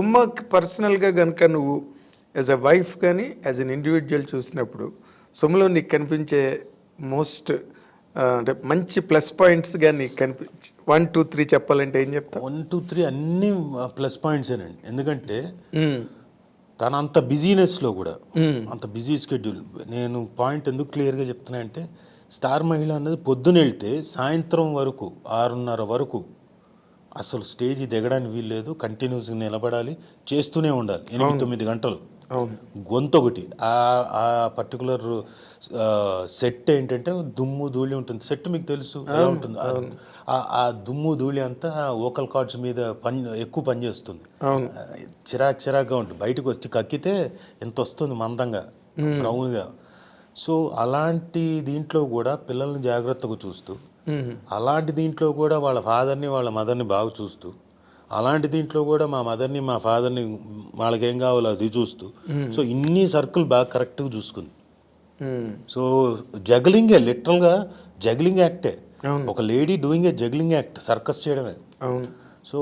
సుమకి పర్సనల్గా కనుక నువ్వు యాజ్ అ వైఫ్ కానీ యాజ్ అన్ ఇండివిజువల్ చూసినప్పుడు సుమలో నీకు కనిపించే మోస్ట్ అంటే మంచి ప్లస్ పాయింట్స్ కానీ నీకు 1 2 3 చెప్పాలంటే ఏం చెప్తావు? 1 2 3 అన్నీ ప్లస్ పాయింట్సేనండి. ఎందుకంటే తన అంత బిజీనెస్లో కూడా అంత బిజీ స్కెడ్యూల్. నేను పాయింట్ ఎందుకు క్లియర్గా చెప్తున్నా అంటే స్టార్ మహిళ అన్నది పొద్దున వెళ్తే సాయంత్రం వరకు 6:30 వరకు అసలు స్టేజ్ దిగడానికి వీల్లేదు. కంటిన్యూస్గా నిలబడాలి, చేస్తూనే ఉండాలి 8-9 గంటలు. గొంతు ఒకటి ఆ పర్టికులర్ సెట్ ఏంటంటే దుమ్ము ధూళి ఉంటుంది. సెట్ మీకు తెలుసు ఎలా ఉంటుంది. ఆ దుమ్ము ధూళి అంతా వోకల్ కార్డ్స్ మీద ఎక్కువ పనిచేస్తుంది. చిరాకుగా ఉంటుంది. బయటకు వచ్చి కక్కితే ఎంత వస్తుంది మందంగా బ్రౌన్గా. సో అలాంటి దీంట్లో కూడా పిల్లల్ని జాగ్రత్తగా చూస్తూ, అలాంటి దీంట్లో కూడా వాళ్ళ ఫాదర్ని వాళ్ళ మదర్ని బాగా చూస్తూ, అలాంటి దీంట్లో కూడా మా మదర్ని మా ఫాదర్ని వాళ్ళకి ఏం కావాలో అది చూస్తూ, సో ఇన్ని సర్కిల్ బాగా కరెక్ట్గా చూసుకుంది. సో జగ్లింగే, లిటరల్గా జగ్లింగ్ యాక్టే. ఒక lady doing a juggling act, circus చేయడమే. So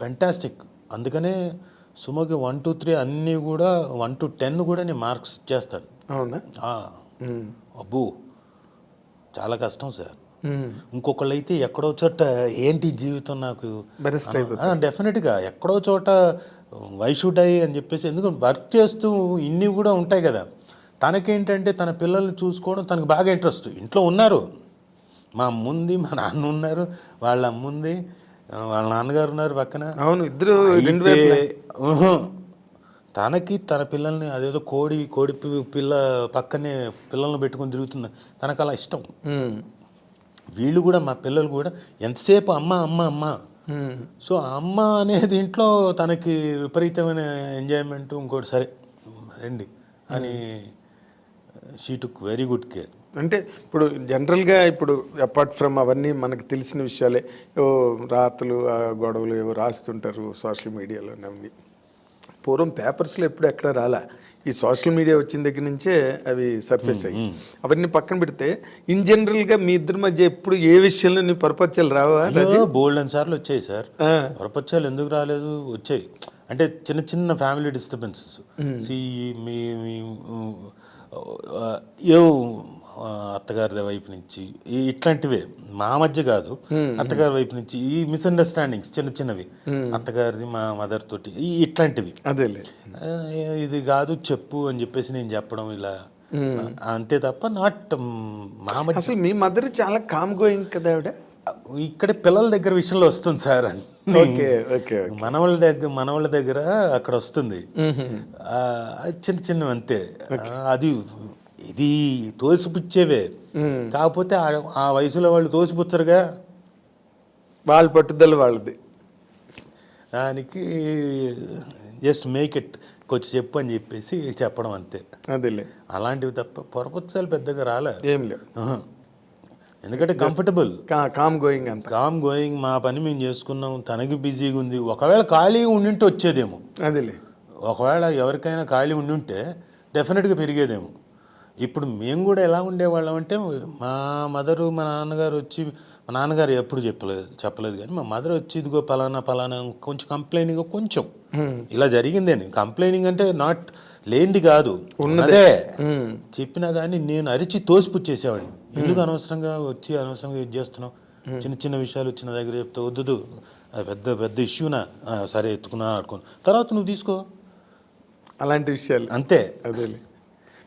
fantastic. అందుకనే సుమకి 1 2 3 అన్నీ కూడా 1 to 10 కూడా నేను మార్క్స్ ఇచ్చేస్తాను. అవునా? అబ్బో చాలా కష్టం సార్. ఇంకొకళ్ళు అయితే ఎక్కడో చోట ఏంటి జీవితం నాకు డెఫినెట్గా ఎక్కడో చోట వై షుడ్ ఐ అని చెప్పేసి, ఎందుకంటే వర్క్ చేస్తూ ఇన్ని కూడా ఉంటాయి కదా. తనకేంటంటే తన పిల్లల్ని చూసుకోవడం తనకు బాగా ఇంట్రెస్ట్. ఇంట్లో ఉన్నారు, మా అమ్ముంది, మా నాన్న ఉన్నారు, వాళ్ళ అమ్ముంది, వాళ్ళ నాన్నగారు ఉన్నారు పక్కన. అవును, ఇద్దరు. తనకి తన పిల్లల్ని అదేదో కోడి పిల్ల పక్కనే పిల్లల్ని పెట్టుకొని తిరుగుతుంది. తనకు అలా ఇష్టం. వీళ్ళు కూడా, మా పిల్లలు కూడా ఎంతసేపు అమ్మ అమ్మ అమ్మ. సో అమ్మ అనేది ఇంట్లో తనకి విపరీతమైన ఎంజాయ్మెంట్. ఇంకోటి సరే రండి అని she took very good care. అంటే ఇప్పుడు జనరల్గా ఇప్పుడు అపార్ట్ ఫ్రమ్ అవన్నీ మనకు తెలిసిన విషయాలే, రాతలు గొడవలు ఏవో రాస్తుంటారు సోషల్ మీడియాలో. అవన్నీ పూర్వం పేపర్స్లో ఎప్పుడు ఎక్కడ రాలా. ఈ సోషల్ మీడియా వచ్చిన దగ్గర నుంచే అవి సర్ఫేస్ అయ్యి. అవన్నీ పక్కన పెడితే ఇన్ జనరల్గా మీ ఇద్దరి మధ్య ఎప్పుడు ఏ విషయంలో నీ పరపత్యాలు రావా? బోల్డ్ అని సార్లు వచ్చాయి సార్. పరపత్యాలు ఎందుకు రాలేదు, వచ్చాయి. అంటే చిన్న చిన్న ఫ్యామిలీ డిస్టర్బెన్సెస్. అత్తగారి వైపు నుంచి ఇట్లాంటివే, మా మధ్య కాదు, అత్తగారి వైపు నుంచి ఈ మిస్అండర్స్టాండింగ్స్ చిన్న చిన్నవి, అత్తగారిది మా మదర్ తోటి ఇట్లాంటివి. అదే ఇది కాదు చెప్పు అని చెప్పేసి నేను చెప్పడం ఇలా, అంతే తప్ప నాట్ మా మధ్య. అసలు మీ మదర్ చాలా కామ్ గోయింగ్ కదా ఆవిడ. ఇక్కడ పిల్లల దగ్గర విషయంలో వస్తుంది సార్ అని, మనవాళ్ళ దగ్గర అక్కడ వస్తుంది. చిన్న చిన్నవి అంతే. అది ఇది తోసిపుచ్చేవే. కాకపోతే ఆ వయసులో వాళ్ళు తోసిపుచ్చరుగా, వాళ్ళ పట్టుదల వాళ్ళది. దానికి జస్ట్ మేక్ ఇట్ కొంచెం చెప్పు అని చెప్పేసి చెప్పడం అంతే. అదేలే, అలాంటివి తప్ప పొరపచ్చాలు పెద్దగా రాలే. ఏం లేవు. ఎందుకంటే కంఫర్టబుల్, కామ్ గోయింగ్. మా పని మేము చేసుకున్నాం, తనకి బిజీగా ఉంది. ఒకవేళ ఖాళీగా ఉండింటే వచ్చేదేమో. అదేలే, ఒకవేళ ఎవరికైనా ఖాళీ ఉండింటే డెఫినెట్గా పెరిగేదేమో. ఇప్పుడు మేము కూడా ఎలా ఉండేవాళ్ళం అంటే, మా మదరు మా నాన్నగారు వచ్చి, మా నాన్నగారు ఎప్పుడు చెప్పలేదు కానీ మా మదర్ వచ్చి ఇదిగో పలానా కొంచెం కంప్లైనింగ్, కొంచెం ఇలా జరిగిందని. కంప్లైనింగ్ అంటే నాట్ లేనిది కాదు, ఉన్నదే చెప్పినా కానీ నేను అరిచి తోసిపుచ్చేసేవాడిని. ఎందుకు అనవసరంగా వచ్చి అనవసరంగా ఇది చేస్తున్నావు, చిన్న చిన్న విషయాలు వచ్చిన దగ్గర చెప్తే వద్దు, అది పెద్ద పెద్ద ఇష్యూనా, సరే ఎత్తుకున్నా ఆడుకోను, తర్వాత నువ్వు తీసుకో, అలాంటి విషయాలు అంతే. అదేలే,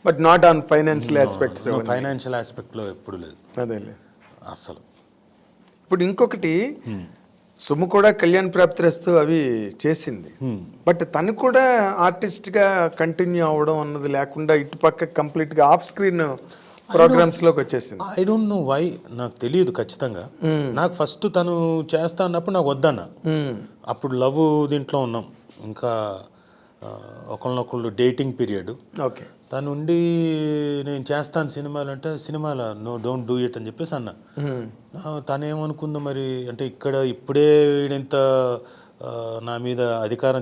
but not on financial aspects. Financial ఆస్పెక్ట్లో ఎప్పుడు లేదు. అదేలే అసలు. ఇప్పుడు ఇంకొకటి, సుమ కూడా కళ్యాణ్ ప్రాప్తిరస్తు అవి చేసింది, బట్ తను కూడా ఆర్టిస్ట్గా కంటిన్యూ అవ్వడం అన్నది లేకుండా ఇటుపక్క కంప్లీట్గా ఆఫ్ స్క్రీన్ ప్రోగ్రామ్స్లోకి వచ్చేసింది. ఐ డోంట్ నో వై, నాకు తెలియదు ఖచ్చితంగా. నాకు ఫస్ట్ తను చేస్తా అన్నప్పుడు నాకు వద్దన్న. అప్పుడు లవ్ దీంట్లో ఉన్నాం, ఇంకా ఒకళ్ళనొకళ్ళు డేటింగ్ పీరియడ్. ఓకే, తను ఉండి నేను చేస్తాను సినిమాలు అంటే, సినిమాలో నో డోంట్ డూ ఇట్ అని చెప్పేసి అన్న. తనేమనుకుందో మరి, అంటే ఇప్పుడే వీడింత నా మీద అధికారం